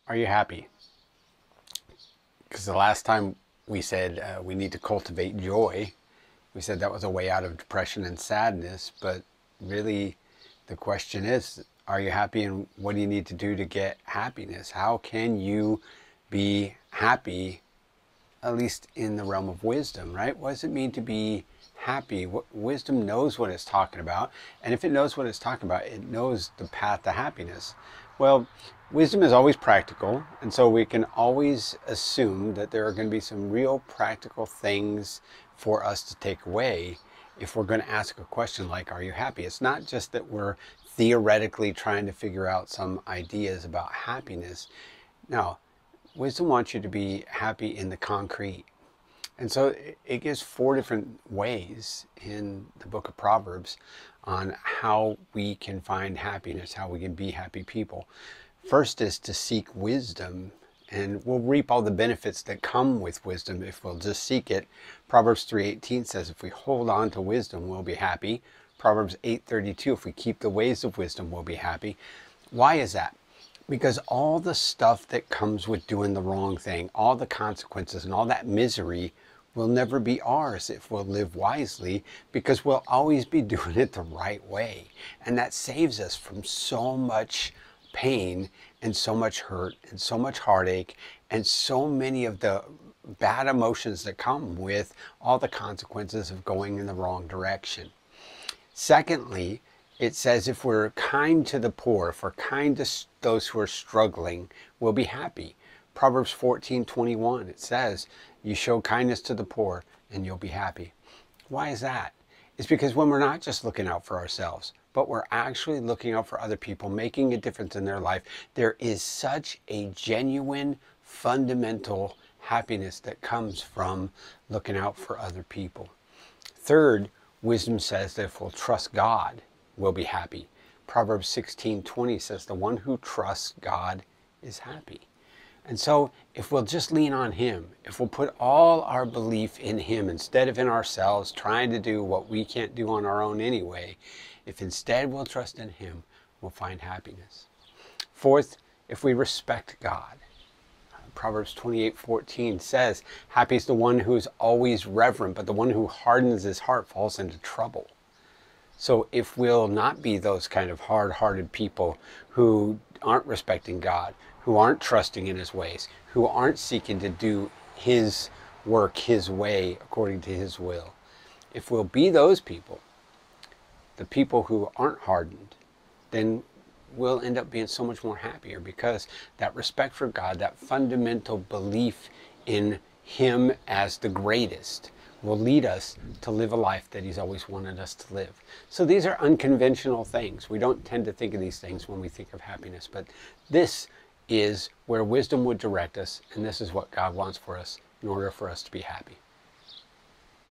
Are you happy? Because the last time we said we need to cultivate joy, we said that was a way out of depression and sadness, but really the question is, are you happy, and what do you need to do to get happiness? How can you be happy, at least in the realm of wisdom, right? What does it mean to be happy? Wisdom knows what it's talking about, and if it knows what it's talking about, it knows the path to happiness. Well, wisdom is always practical, and so we can always assume that there are going to be some real practical things for us to take away if we're going to ask a question like, are you happy? It's not just that we're theoretically trying to figure out some ideas about happiness. No, wisdom wants you to be happy in the concrete. And so it gives 4 different ways in the book of Proverbs on how we can find happiness, how we can be happy people. First is to seek wisdom, and we'll reap all the benefits that come with wisdom if we'll just seek it. Proverbs 3:18 says if we hold on to wisdom, we'll be happy. Proverbs 8:32, if we keep the ways of wisdom, we'll be happy. Why is that? Because all the stuff that comes with doing the wrong thing, all the consequences and all that misery will never be ours if we'll live wisely, because we'll always be doing it the right way. And that saves us from so much pain and so much hurt and so much heartache and so many of the bad emotions that come with all the consequences of going in the wrong direction. Secondly, it says if we're kind to the poor, if we're kind to those who are struggling, we'll be happy. Proverbs 14:21, it says, you show kindness to the poor and you'll be happy. Why is that? It's because when we're not just looking out for ourselves, but we're actually looking out for other people, making a difference in their life, there is such a genuine, fundamental happiness that comes from looking out for other people. Third, wisdom says that if we'll trust God, we'll be happy. Proverbs 16:20 says the one who trusts God is happy. And so if we'll just lean on Him, if we'll put all our belief in Him instead of in ourselves, trying to do what we can't do on our own anyway, if instead we'll trust in Him, we'll find happiness. Fourth, if we respect God. Proverbs 28:14 says, happy is the one who is always reverent, but the one who hardens his heart falls into trouble. So if we'll not be those kind of hard-hearted people who aren't respecting God, who aren't trusting in His ways, who aren't seeking to do His work His way according to His will, if we'll be those people, the people who aren't hardened, then we'll end up being so much more happier, because that respect for God, that fundamental belief in Him as the greatest, will lead us to live a life that He's always wanted us to live. So these are unconventional things. We don't tend to think of these things when we think of happiness, but this is where wisdom would direct us, and this is what God wants for us in order for us to be happy.